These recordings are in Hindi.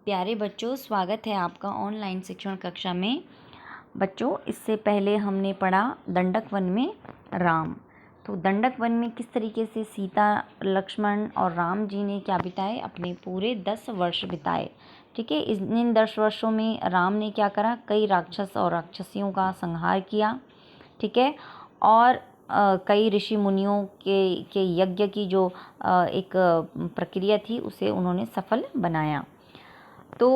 प्यारे बच्चों, स्वागत है आपका ऑनलाइन शिक्षण कक्षा में। बच्चों, इससे पहले हमने पढ़ा दंडक वन में राम। तो दंडक वन में किस तरीके से सीता, लक्ष्मण और राम जी ने क्या बिताए, अपने पूरे 10 वर्ष बिताए। ठीक है, इन 10 वर्षों में राम ने क्या करा, कई राक्षस और राक्षसियों का संहार किया। ठीक है, और कई ऋषि मुनियों के यज्ञ की जो एक प्रक्रिया थी उसे उन्होंने सफल बनाया। तो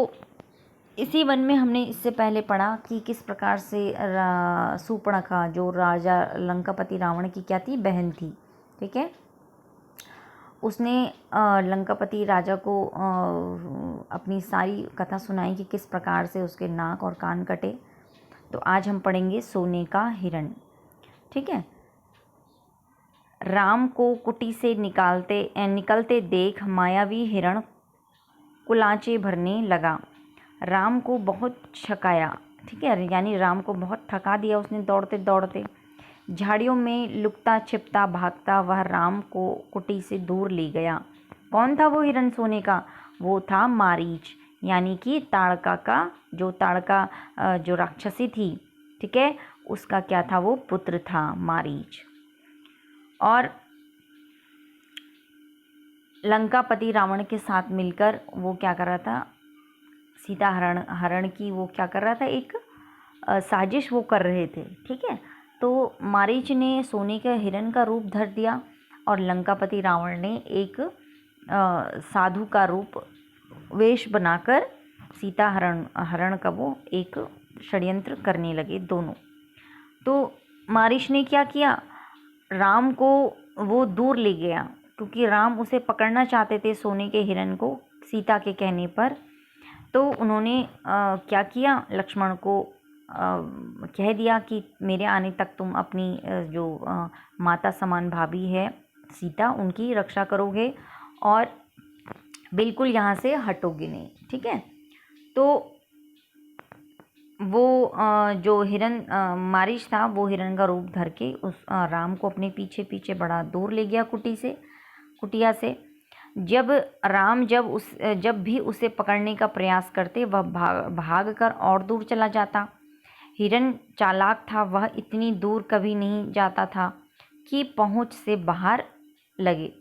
इसी वन में हमने इससे पहले पढ़ा कि किस प्रकार से सूर्पणखा, जो राजा लंकापति रावण की क्या थी, बहन थी। ठीक है, उसने लंकापति राजा को अपनी सारी कथा सुनाई कि किस प्रकार से उसके नाक और कान कटे। तो आज हम पढ़ेंगे सोने का हिरण। ठीक है, राम को कुटी से निकलते देख मायावी हिरण कुलांचे भरने लगा। राम को बहुत छकाया। ठीक है, यानी राम को बहुत थका दिया उसने दौड़ते दौड़ते। झाड़ियों में लुकता छिपता भागता वह राम को कुटी से दूर ले गया। कौन था वो हिरण सोने का? वो था मारीच, यानी कि ताड़का का, जो राक्षसी थी। ठीक है, उसका क्या था, वो पुत्र था मारीच। और लंकापति रावण के साथ मिलकर वो क्या कर रहा था, सीता हरण की वो क्या कर रहा था, एक साजिश वो कर रहे थे। ठीक है, तो मारीच ने सोने के हिरण का रूप धर दिया और लंकापति रावण ने एक साधु का रूप वेश बनाकर सीता हरण का वो एक षड्यंत्र करने लगे दोनों। तो मारीच ने क्या किया, राम को वो दूर ले गया, क्योंकि राम उसे पकड़ना चाहते थे, सोने के हिरण को, सीता के कहने पर। तो उन्होंने क्या किया, लक्ष्मण को कह दिया कि मेरे आने तक तुम अपनी जो माता समान भाभी है सीता, उनकी रक्षा करोगे और बिल्कुल यहाँ से हटोगे नहीं। ठीक है, तो वो जो हिरण मारीच था, वो हिरण का रूप धर के उस राम को अपने पीछे पीछे बड़ा दूर ले गया कुटिया से। जब भी उसे पकड़ने का प्रयास करते, वह भाग कर और दूर चला जाता। हिरण चालाक था, वह इतनी दूर कभी नहीं जाता था कि पहुंच से बाहर लगे।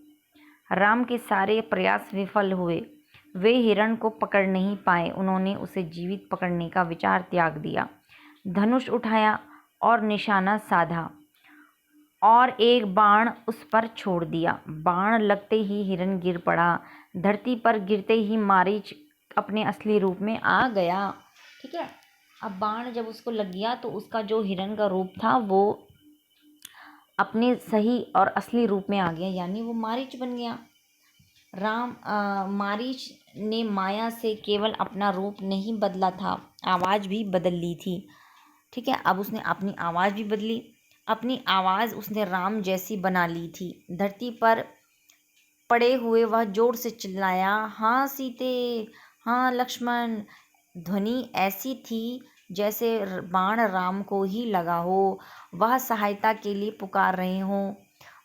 राम के सारे प्रयास विफल हुए, वे हिरण को पकड़ नहीं पाए। उन्होंने उसे जीवित पकड़ने का विचार त्याग दिया। धनुष उठाया और निशाना साधा और एक बाण उस पर छोड़ दिया। बाण लगते ही हिरण गिर पड़ा। धरती पर गिरते ही मारीच अपने असली रूप में आ गया। ठीक है, अब बाण जब उसको लग गया तो उसका जो हिरण का रूप था वो अपने सही और असली रूप में आ गया, यानी वो मारीच बन गया। मारीच ने माया से केवल अपना रूप नहीं बदला था, आवाज़ भी बदल ली थी। ठीक है, अब उसने अपनी आवाज़ भी बदली। अपनी आवाज़ उसने राम जैसी बना ली थी। धरती पर पड़े हुए वह जोर से चिल्लाया, हाँ सीते, हाँ लक्ष्मण। ध्वनि ऐसी थी जैसे बाण राम को ही लगा हो, वह सहायता के लिए पुकार रहे हों।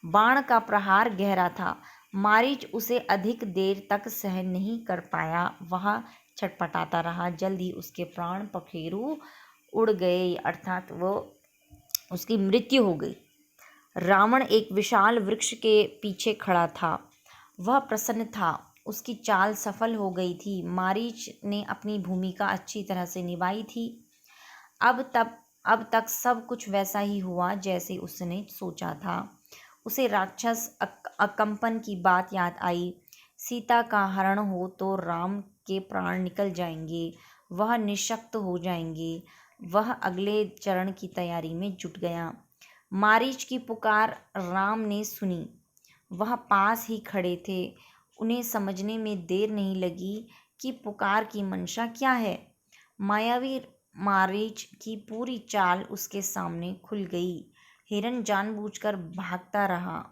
बाण का प्रहार गहरा था। मारीच उसे अधिक देर तक सहन नहीं कर पाया, वह छटपटाता रहा। जल्दी उसके प्राण पखेरु उड़ गए, अर्थात वो उसकी मृत्यु हो गई। रावण एक विशाल वृक्ष के पीछे खड़ा था, वह प्रसन्न था, उसकी चाल सफल हो गई थी। मारीच ने अपनी भूमिका अच्छी तरह से निभाई थी। अब तक सब कुछ वैसा ही हुआ जैसे उसने सोचा था। उसे राक्षस अकंपन की बात याद आई। सीता का हरण हो तो राम के प्राण निकल जाएंगे, वह निशक्त हो जाएंगे। वह अगले चरण की तैयारी में जुट गया। मारीच की पुकार राम ने सुनी, वह पास ही खड़े थे। उन्हें समझने में देर नहीं लगी कि पुकार की मंशा क्या है। मायावी मारीच की पूरी चाल उसके सामने खुल गई। हिरण जानबूझकर भागता रहा,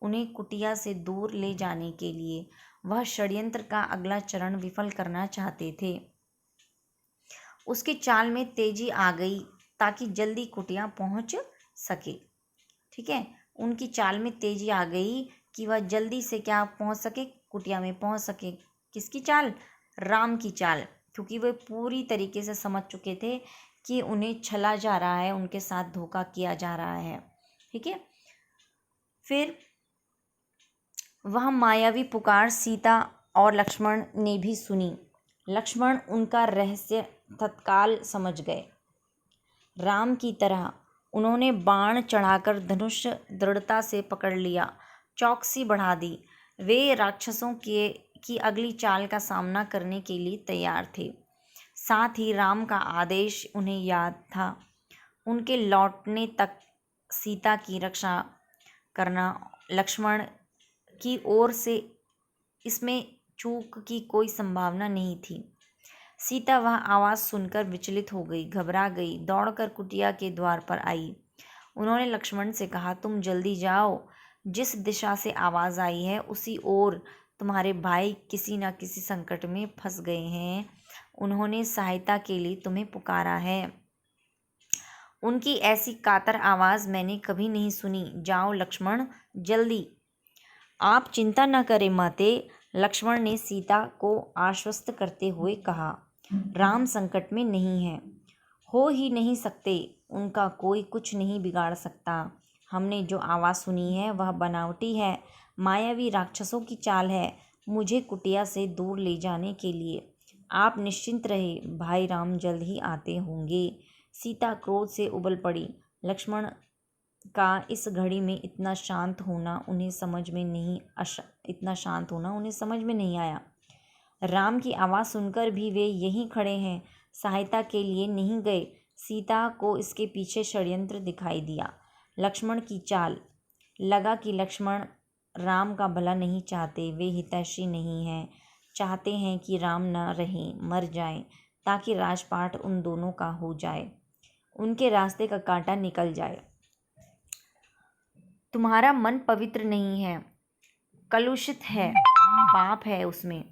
उन्हें कुटिया से दूर ले जाने के लिए। वह षड्यंत्र का अगला चरण विफल करना चाहते थे। उसकी चाल में तेजी आ गई ताकि जल्दी कुटिया पहुंच सके। ठीक है, उनकी चाल में तेजी आ गई कि वह जल्दी से क्या पहुंच सके, कुटिया में पहुंच सके। किसकी चाल? राम की चाल। क्योंकि वे पूरी तरीके से समझ चुके थे कि उन्हें छला जा रहा है, उनके साथ धोखा किया जा रहा है। ठीक है। फिर वह मायावी पुकार सीता और लक्ष्मण ने भी सुनी। लक्ष्मण उनका रहस्य तत्काल समझ गए। राम की तरह उन्होंने बाण चढ़ाकर धनुष दृढ़ता से पकड़ लिया, चौकसी बढ़ा दी। वे राक्षसों की अगली चाल का सामना करने के लिए तैयार थे। साथ ही राम का आदेश उन्हें याद था, उनके लौटने तक सीता की रक्षा करना। लक्ष्मण की ओर से इसमें चूक की कोई संभावना नहीं थी। सीता वह आवाज़ सुनकर विचलित हो गई, घबरा गई, दौड़कर कुटिया के द्वार पर आई। उन्होंने लक्ष्मण से कहा, तुम जल्दी जाओ, जिस दिशा से आवाज़ आई है उसी ओर तुम्हारे भाई किसी न किसी संकट में फंस गए हैं। उन्होंने सहायता के लिए तुम्हें पुकारा है। उनकी ऐसी कातर आवाज़ मैंने कभी नहीं सुनी। जाओ लक्ष्मण, जल्दी। आप चिंता न करें माते, लक्ष्मण ने सीता को आश्वस्त करते हुए कहा। राम संकट में नहीं है, हो ही नहीं सकते, उनका कोई कुछ नहीं बिगाड़ सकता। हमने जो आवाज़ सुनी है वह बनावटी है, मायावी राक्षसों की चाल है, मुझे कुटिया से दूर ले जाने के लिए। आप निश्चिंत रहे, भाई राम जल्द ही आते होंगे। सीता क्रोध से उबल पड़ी। लक्ष्मण का इस घड़ी में इतना शांत होना उन्हें समझ में नहीं आया। राम की आवाज़ सुनकर भी वे यहीं खड़े हैं, सहायता के लिए नहीं गए। सीता को इसके पीछे षड्यंत्र दिखाई दिया। लक्ष्मण की चाल। लगा कि लक्ष्मण राम का भला नहीं चाहते, वे हितैषी नहीं हैं, चाहते हैं कि राम न रहें, मर जाएं, ताकि राजपाट उन दोनों का हो जाए, उनके रास्ते का कांटा निकल जाए। तुम्हारा मन पवित्र नहीं है, कलुषित है, पाप है उसमें।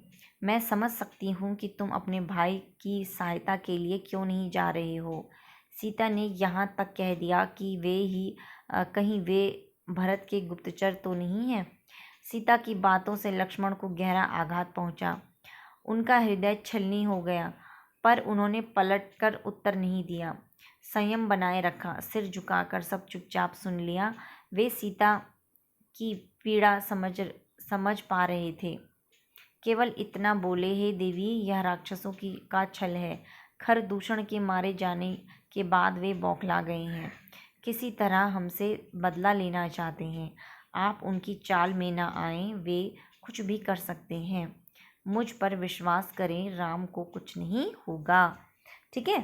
मैं समझ सकती हूँ कि तुम अपने भाई की सहायता के लिए क्यों नहीं जा रहे हो। सीता ने यहाँ तक कह दिया कि कहीं वे भरत के गुप्तचर तो नहीं हैं। सीता की बातों से लक्ष्मण को गहरा आघात पहुँचा। उनका हृदय छलनी हो गया, पर उन्होंने पलटकर उत्तर नहीं दिया। संयम बनाए रखा, सिर झुकाकर सब चुपचाप सुन लिया। वे सीता की पीड़ा समझ पा रहे थे। केवल इतना बोले, हे देवी, यह राक्षसों का छल है। खर दूषण के मारे जाने के बाद वे बौखला गए हैं, किसी तरह हमसे बदला लेना चाहते हैं। आप उनकी चाल में न आएं, वे कुछ भी कर सकते हैं। मुझ पर विश्वास करें, राम को कुछ नहीं होगा। ठीक है।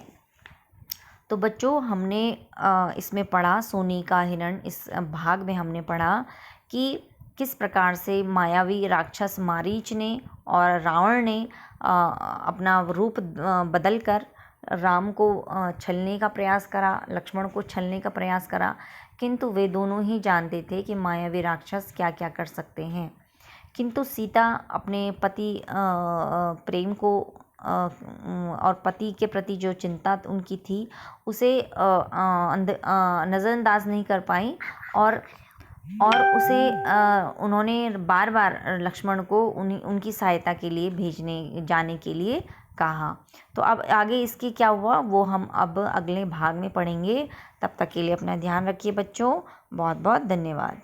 तो बच्चों, हमने इसमें पढ़ा, सोने का हिरण, इस भाग में हमने पढ़ा कि किस प्रकार से मायावी राक्षस मारीच ने और रावण ने अपना रूप बदलकर राम को छलने का प्रयास करा, लक्ष्मण को छलने का प्रयास करा, किंतु वे दोनों ही जानते थे कि मायावी राक्षस क्या क्या कर सकते हैं। किंतु सीता अपने पति प्रेम को और पति के प्रति जो चिंता उनकी थी उसे नज़रअंदाज नहीं कर पाई और उन्होंने बार बार लक्ष्मण को उनकी सहायता के लिए जाने के लिए कहा। तो अब आगे इसके क्या हुआ वो हम अब अगले भाग में पढ़ेंगे। तब तक के लिए अपना ध्यान रखिए बच्चों। बहुत बहुत धन्यवाद।